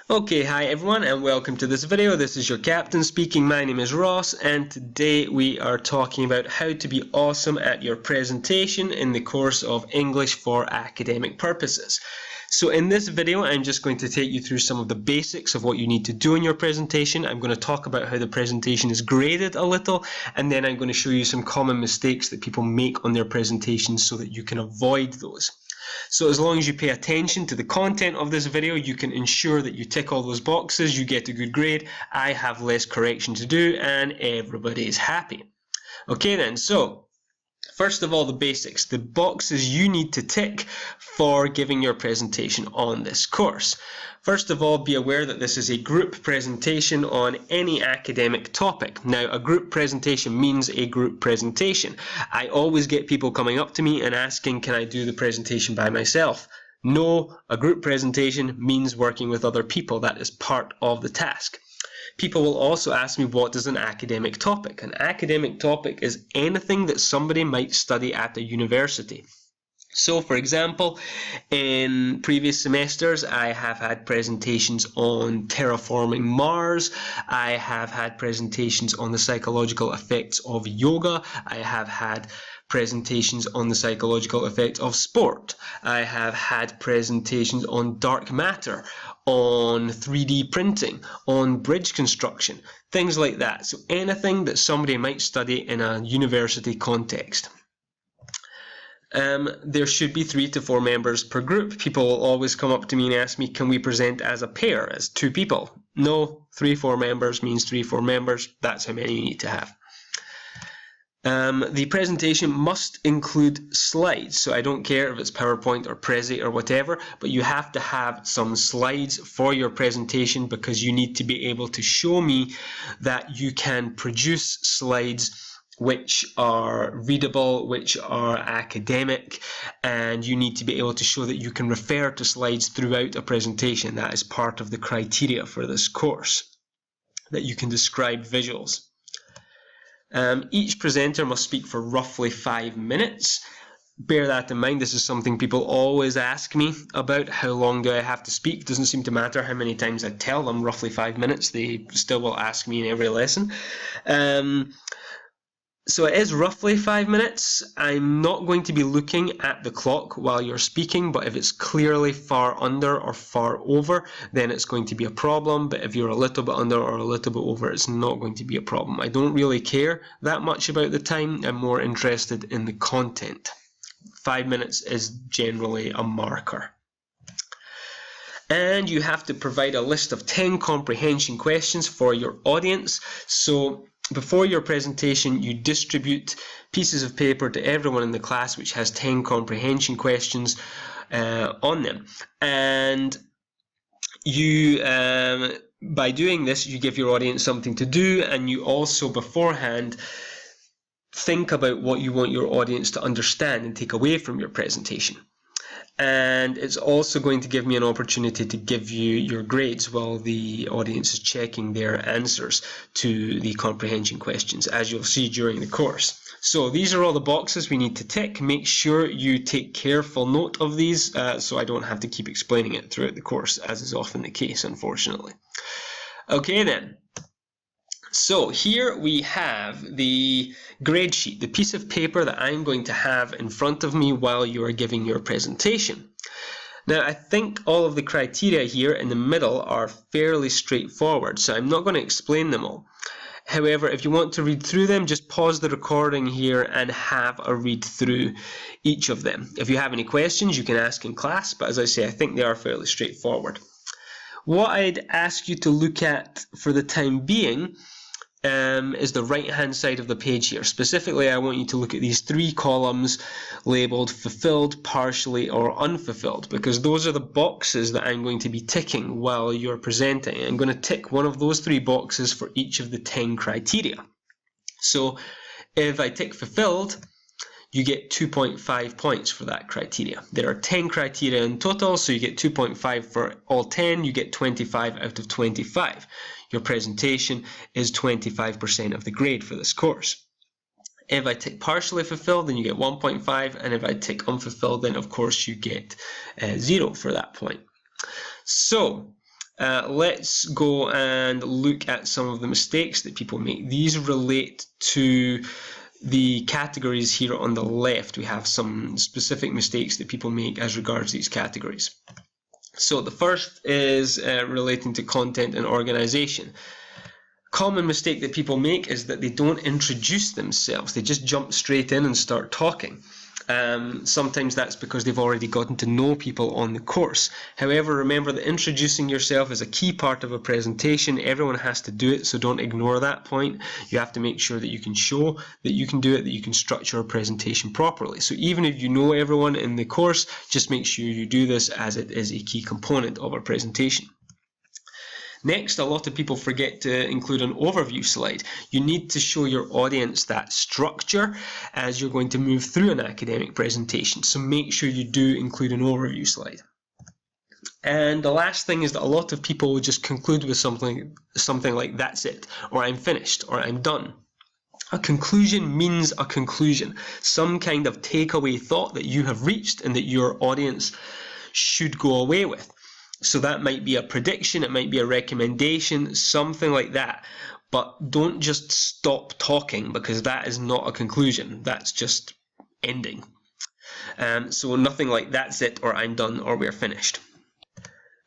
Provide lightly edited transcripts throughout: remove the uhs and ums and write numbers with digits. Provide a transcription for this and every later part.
Okay, hi everyone and welcome to this video. This is your captain speaking. My name is Ross and today we are talking about how to be awesome at your presentation in the course of English for academic purposes. So in this video I'm just going to take you through some of the basics of what you need to do in your presentation. I'm going to talk about how the presentation is graded a little, and then I'm going to show you some common mistakes that people make on their presentations so that you can avoid those. So as long as you pay attention to the content of this video, you can ensure that you tick all those boxes, you get a good grade, I have less correction to do, and everybody is happy. Okay then, so first of all, the basics, the boxes you need to tick for giving your presentation on this course. First of all, be aware that this is a group presentation on any academic topic. Now, a group presentation means a group presentation. I always get people coming up to me and asking, can I do the presentation by myself? No, a group presentation means working with other people. That is part of the task. People will also ask me, what is an academic topic? An academic topic is anything that somebody might study at a university. So, for example, in previous semesters, I have had presentations on terraforming Mars. I have had presentations on the psychological effects of yoga. I have had presentations on the psychological effects of sport. I have had presentations on dark matter, on 3D printing, on bridge construction, things like that. So anything that somebody might study in a university context. There should be 3 to 4 members per group. People will always come up to me and ask me, can we present as a pair, as 2 people? No, 3-4 members means 3-4 members. That's how many you need to have. The presentation must include slides, so I don't care if it's PowerPoint or Prezi or whatever, but you have to have some slides for your presentation because you need to be able to show me that you can produce slides which are readable, which are academic, and you need to be able to show that you can refer to slides throughout a presentation. That is part of the criteria for this course, that you can describe visuals. Each presenter must speak for roughly 5 minutes. Bear that in mind. This is something people always ask me about. How long do I have to speak? It doesn't seem to matter how many times I tell them roughly 5 minutes. They still will ask me in every lesson. So it is roughly 5 minutes. I'm not going to be looking at the clock while you're speaking, but if it's clearly far under or far over, then it's going to be a problem. But if you're a little bit under or a little bit over, it's not going to be a problem. I don't really care that much about the time. I'm more interested in the content. 5 minutes is generally a marker. And you have to provide a list of 10 comprehension questions for your audience. So before your presentation, you distribute pieces of paper to everyone in the class which has 10 comprehension questions on them. And you, by doing this, you give your audience something to do, and you also beforehand think about what you want your audience to understand and take away from your presentation. And it's also going to give me an opportunity to give you your grades while the audience is checking their answers to the comprehension questions, as you'll see during the course. So these are all the boxes we need to tick. Make sure you take careful note of these so I don't have to keep explaining it throughout the course, as is often the case, unfortunately. Okay then. So here we have the grade sheet, the piece of paper that I'm going to have in front of me while you are giving your presentation. Now, I think all of the criteria here in the middle are fairly straightforward, so I'm not going to explain them all. However, if you want to read through them, just pause the recording here and have a read through each of them. If you have any questions, you can ask in class, but as I say, I think they are fairly straightforward. What I'd ask you to look at for the time being is the right-hand side of the page here. Specifically, I want you to look at these 3 columns labeled fulfilled, partially, or unfulfilled, because those are the boxes that I'm going to be ticking while you're presenting. I'm going to tick one of those 3 boxes for each of the 10 criteria. So if I tick fulfilled, you get 2.5 points for that criteria. There are 10 criteria in total, so you get 2.5 for all 10. You get 25 out of 25. Your presentation is 25% of the grade for this course. If I tick partially fulfilled, then you get 1.5, and if I tick unfulfilled, then of course you get 0 for that point. So Let's go and look at some of the mistakes that people make. These relate to the categories here on the left. We have some specific mistakes that people make as regards these categories. So the first is relating to content and organization. Common mistake that people make is that they don't introduce themselves. They just jump straight in and start talking. Sometimes that's because they've already gotten to know people on the course. However, remember that introducing yourself is a key part of a presentation. Everyone has to do it, so don't ignore that point. You have to make sure that you can show that you can do it, that you can structure a presentation properly. So even if you know everyone in the course, just make sure you do this, as it is a key component of a presentation. Next, a lot of people forget to include an overview slide. You need to show your audience that structure as you're going to move through an academic presentation. So make sure you do include an overview slide. And the last thing is that a lot of people will just conclude with something like "that's it," or "I'm finished," or "I'm done." A conclusion means a conclusion, some kind of takeaway thought that you have reached and that your audience should go away with. So that might be a prediction, it might be a recommendation, something like that. But don't just stop talking, because that is not a conclusion. That's just ending. So nothing like "that's it," or "I'm done," or "we're finished."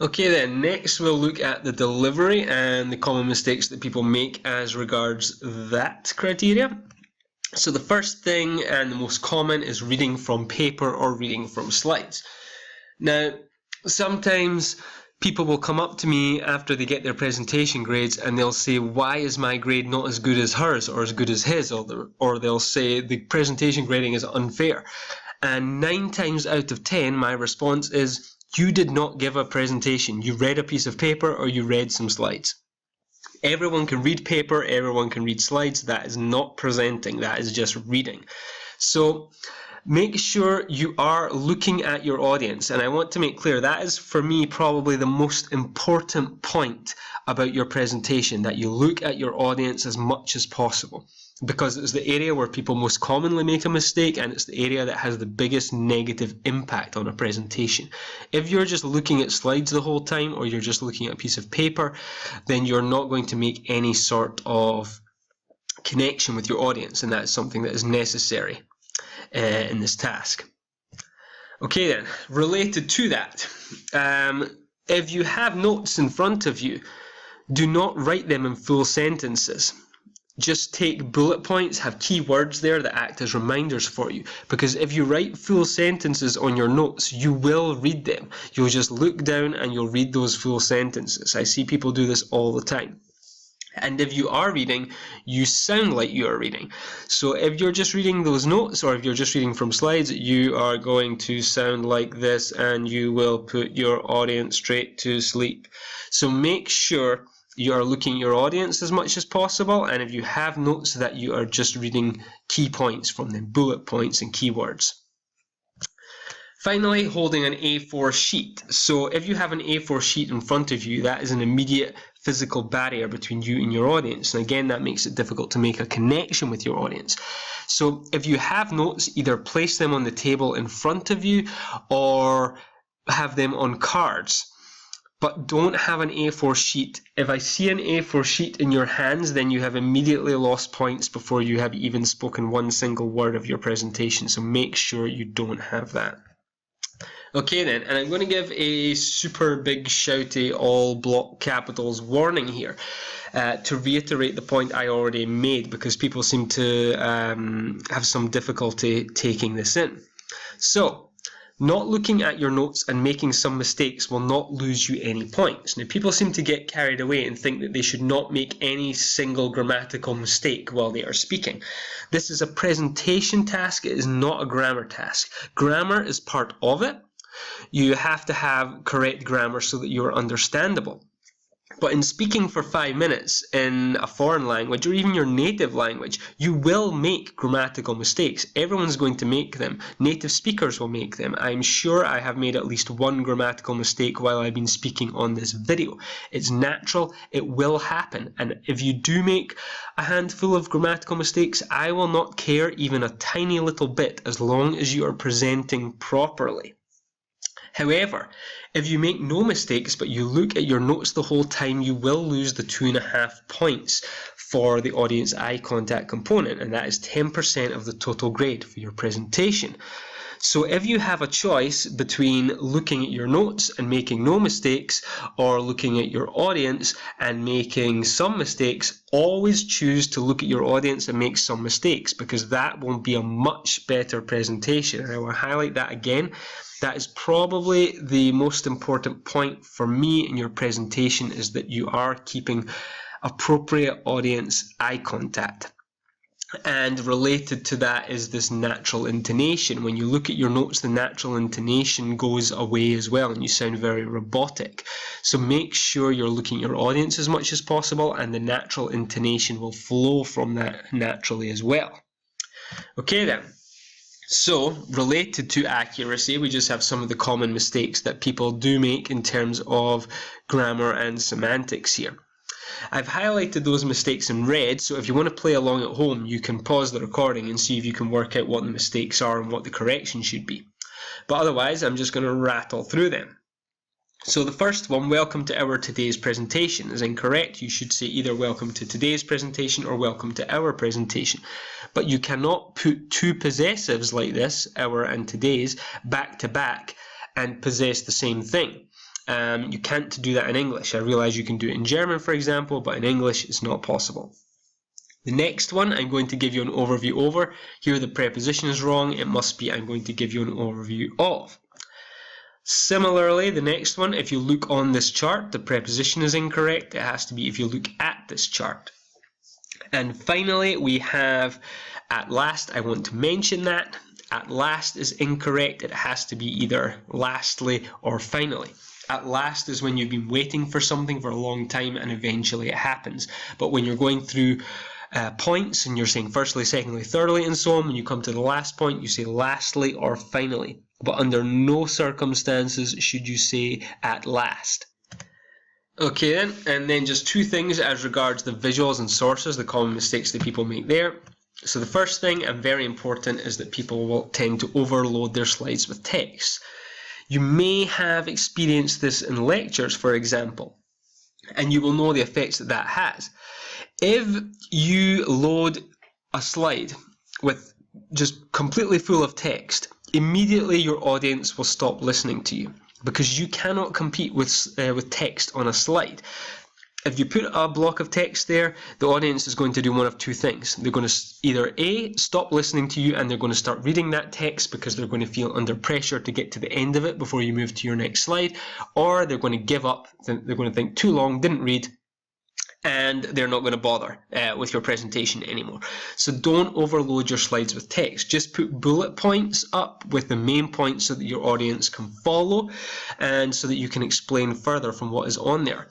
Okay then, next we'll look at the delivery and the common mistakes that people make as regards that criteria. So the first thing and the most common is reading from paper or reading from slides. Now, sometimes people will come up to me after they get their presentation grades and they'll say, "Why is my grade not as good as hers or as good as his?" Or they'll say, "The presentation grading is unfair." And 9 times out of 10, my response is, you did not give a presentation. You read a piece of paper or you read some slides. Everyone can read paper, everyone can read slides. That is not presenting, that is just reading. So make sure you are looking at your audience. And I want to make clear that is, for me, probably the most important point about your presentation, that you look at your audience as much as possible, because it's the area where people most commonly make a mistake, and it's the area that has the biggest negative impact on a presentation. If you're just looking at slides the whole time, or you're just looking at a piece of paper, then you're not going to make any sort of connection with your audience, and that's something that is necessary in this task. Okay then, related to that, if you have notes in front of you, do not write them in full sentences. Just take bullet points, have key words there that act as reminders for you. Because if you write full sentences on your notes, you will read them. You'll just look down and you'll read those full sentences. I see people do this all the time. And if you are reading, you sound like you are reading. So if you're just reading those notes, or if you're just reading from slides, you are going to sound like this, and you will put your audience straight to sleep. So make sure you are looking at your audience as much as possible, and if you have notes, that you are just reading key points from them, bullet points and keywords. Finally, holding an A4 sheet. So if you have an A4 sheet in front of you, that is an immediate physical barrier between you and your audience. And again, that makes it difficult to make a connection with your audience. So if you have notes, either place them on the table in front of you or have them on cards. But don't have an A4 sheet. If I see an A4 sheet in your hands, then you have immediately lost points before you have even spoken one single word of your presentation. So make sure you don't have that. Okay then, and I'm going to give a super big shouty all block capitals warning here to reiterate the point I already made, because people seem to have some difficulty taking this in. So, not looking at your notes and making some mistakes will not lose you any points. Now, people seem to get carried away and think that they should not make any single grammatical mistake while they are speaking. This is a presentation task, it is not a grammar task. Grammar is part of it. You have to have correct grammar so that you are understandable. But in speaking for 5 minutes in a foreign language, or even your native language, you will make grammatical mistakes. Everyone's going to make them. Native speakers will make them. I'm sure I have made at least one grammatical mistake while I've been speaking on this video. It's natural, it will happen. And if you do make a handful of grammatical mistakes, I will not care even a tiny little bit, as long as you are presenting properly. However, if you make no mistakes but you look at your notes the whole time, you will lose the 2.5 points for the audience eye contact component, and that is 10% of the total grade for your presentation. So if you have a choice between looking at your notes and making no mistakes, or looking at your audience and making some mistakes, always choose to look at your audience and make some mistakes, because that will be a much better presentation. And I will highlight that again. That is probably the most important point for me in your presentation, is that you are keeping appropriate audience eye contact. And related to that is this natural intonation. When you look at your notes, the natural intonation goes away as well, and you sound very robotic. So make sure you're looking at your audience as much as possible, and the natural intonation will flow from that naturally as well. Okay then. So, related to accuracy, we just have some of the common mistakes that people do make in terms of grammar and semantics here. I've highlighted those mistakes in red, so if you want to play along at home, you can pause the recording and see if you can work out what the mistakes are and what the correction should be. But otherwise, I'm just going to rattle through them. So the first one, welcome to our today's presentation, is incorrect. You should say either welcome to today's presentation or welcome to our presentation. But you cannot put two possessives like this, our and today's, back to back and possess the same thing. You can't do that in English. I realize you can do it in German, for example, but in English it's not possible. The next one, I'm going to give you an overview over. Here the preposition is wrong. It must be I'm going to give you an overview of. Similarly, the next one, if you look on this chart, the preposition is incorrect. It has to be if you look at this chart. And finally, we have at last. I want to mention that. At last is incorrect. It has to be either lastly or finally. At last is when you've been waiting for something for a long time and eventually it happens. But when you're going through points and you're saying firstly, secondly, thirdly, and so on, when you come to the last point, you say lastly or finally. But under no circumstances should you say at last. Okay then, and then just two things as regards the visuals and sources, the common mistakes that people make there. So the first thing, and very important, is that people will tend to overload their slides with text. You may have experienced this in lectures, for example, and you will know the effects that that has. If you load a slide with just completely full of text, immediately your audience will stop listening to you, because you cannot compete with text on a slide. If you put a block of text there, the audience is going to do one of two things. They're going to either A, stop listening to you and they're going to start reading that text because they're going to feel under pressure to get to the end of it before you move to your next slide, or they're going to give up, they're going to think too long, didn't read, and they're not going to bother with your presentation anymore. So don't overload your slides with text. Just put bullet points up with the main points so that your audience can follow and so that you can explain further from what is on there.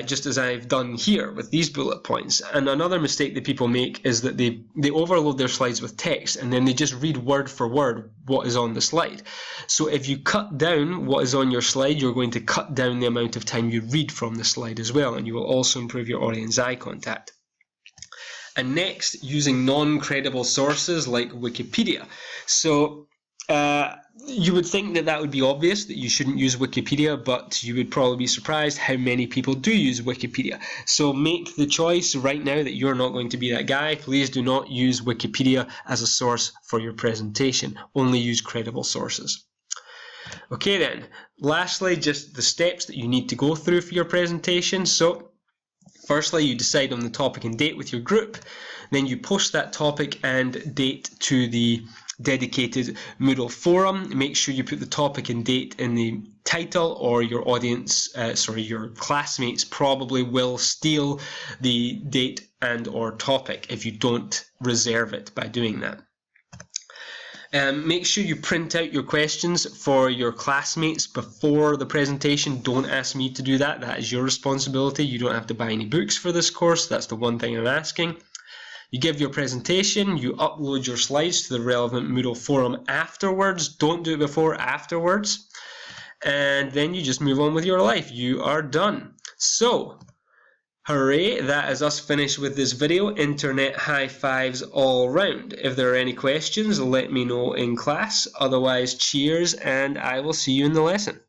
Just as I've done here with these bullet points. And another mistake that people make is that they overload their slides with text and then they just read word for word what is on the slide. So if you cut down what is on your slide, you're going to cut down the amount of time you read from the slide as well, and you will also improve your audience eye contact. And next, using non-credible sources like Wikipedia. So you would think that that would be obvious, that you shouldn't use Wikipedia, but you would probably be surprised how many people do use Wikipedia. So make the choice right now that you're not going to be that guy. Please do not use Wikipedia as a source for your presentation. Only use credible sources. Okay then, lastly, just the steps that you need to go through for your presentation. So firstly, you decide on the topic and date with your group. Then you post that topic and date to the dedicated Moodle forum. Make sure you put the topic and date in the title, or your audience, your classmates probably will steal the date and or topic if you don't reserve it by doing that. Make sure you print out your questions for your classmates before the presentation. Don't ask me to do that. That is your responsibility. You don't have to buy any books for this course. That's the one thing I'm asking. You give your presentation, you upload your slides to the relevant Moodle forum afterwards. Don't do it before, afterwards. And then you just move on with your life. You are done. So, Hooray, that is us finished with this video. Internet high fives all round. If there are any questions, let me know in class. Otherwise, cheers, and I will see you in the lesson.